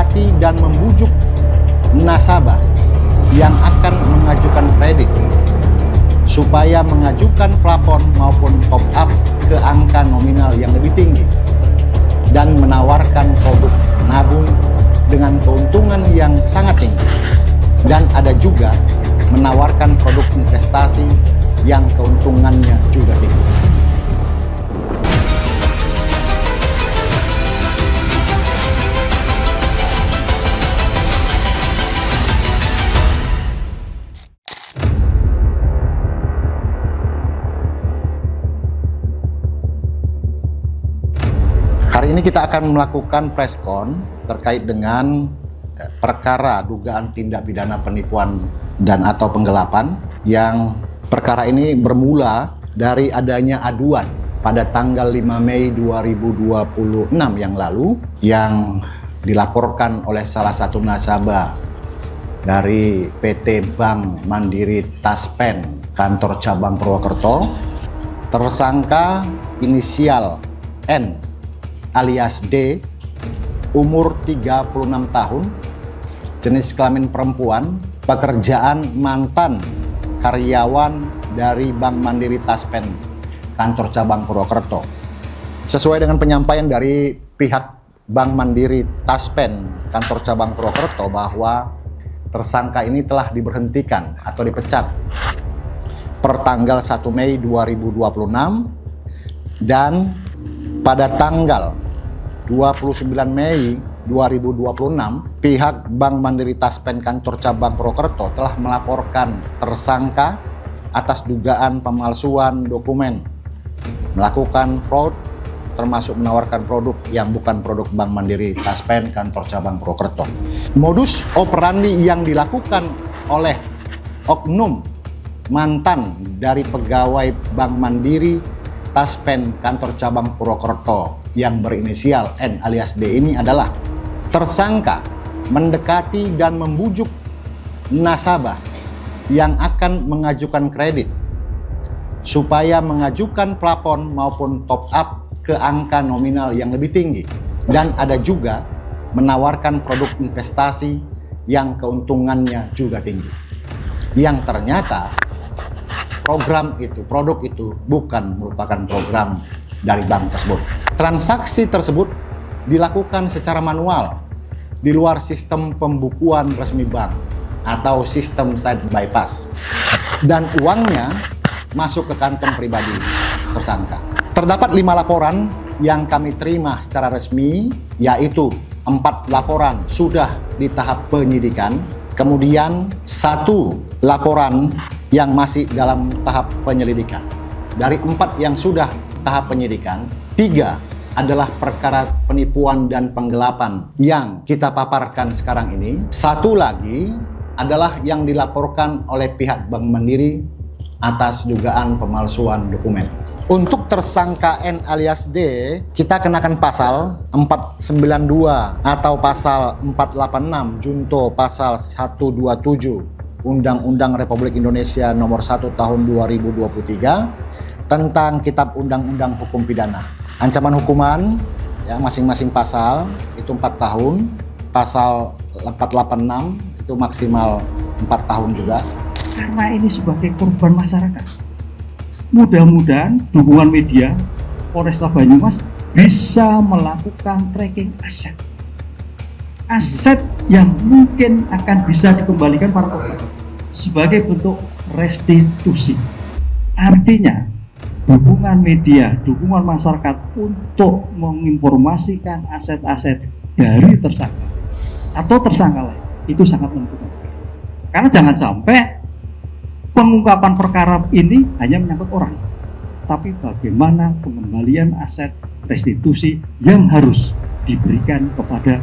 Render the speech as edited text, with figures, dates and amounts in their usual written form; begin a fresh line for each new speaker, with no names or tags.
mendekati dan membujuk nasabah yang akan mengajukan kredit supaya mengajukan plafon maupun top up ke angka nominal yang lebih tinggi dan menawarkan produk menabung dengan keuntungan yang sangat tinggi, dan ada juga menawarkan produk investasi yang keuntungannya juga tinggi. Hari ini kita akan melakukan preskon terkait dengan perkara dugaan tindak pidana penipuan dan atau penggelapan, yang perkara ini bermula dari adanya aduan pada tanggal 5 Mei 2026 yang lalu yang dilaporkan oleh salah satu nasabah dari PT Bank Mandiri Taspen kantor cabang Purwokerto. Tersangka inisial N alias D, umur 36 tahun, jenis kelamin perempuan, pekerjaan mantan karyawan dari Bank Mandiri Taspen kantor cabang Purwokerto. Sesuai dengan penyampaian dari pihak Bank Mandiri Taspen kantor cabang Purwokerto bahwa tersangka ini telah diberhentikan atau dipecat per tanggal 1 Mei 2026, dan pada tanggal 29 Mei 2026, pihak Bank Mandiri Taspen kantor cabang Purwokerto telah melaporkan tersangka atas dugaan pemalsuan dokumen, melakukan fraud, termasuk menawarkan produk yang bukan produk Bank Mandiri Taspen kantor cabang Purwokerto. Modus operandi yang dilakukan oleh oknum mantan dari pegawai Bank Mandiri Taspen kantor cabang Purwokerto yang berinisial N alias D ini adalah tersangka mendekati dan membujuk nasabah yang akan mengajukan kredit supaya mengajukan plafon maupun top up ke angka nominal yang lebih tinggi, dan ada juga menawarkan produk investasi yang keuntungannya juga tinggi, yang ternyata produk itu bukan merupakan program dari bank tersebut. Transaksi tersebut dilakukan secara manual di luar sistem pembukuan resmi bank atau sistem site bypass, dan uangnya masuk ke kantong pribadi tersangka. Terdapat 5 laporan yang kami terima secara resmi, yaitu 4 laporan sudah di tahap penyidikan, kemudian 1 laporan yang masih dalam tahap penyelidikan. Dari 4 yang sudah tahap penyidikan, 3 adalah perkara penipuan dan penggelapan yang kita paparkan sekarang ini. 1 lagi adalah yang dilaporkan oleh pihak Bank Mandiri atas dugaan pemalsuan dokumen. Untuk tersangka N alias D, kita kenakan pasal 492 atau pasal 486 junto pasal 127 Undang-Undang Republik Indonesia Nomor 1 Tahun 2023 tentang Kitab Undang-Undang Hukum Pidana. Ancaman hukuman ya masing-masing pasal itu 4 tahun, pasal 486 itu maksimal 4 tahun juga.
Karena ini sebagai korban masyarakat, mudah-mudahan dukungan media Polresta Banyumas bisa melakukan tracking aset yang mungkin akan bisa dikembalikan para korban sebagai bentuk restitusi. Artinya dukungan media, dukungan masyarakat untuk menginformasikan aset-aset dari tersangka atau tersangka lain itu sangat menentukan sekali. Karena jangan sampai pengungkapan perkara ini hanya menyangkut orang, tapi bagaimana pengembalian aset restitusi yang harus diberikan kepada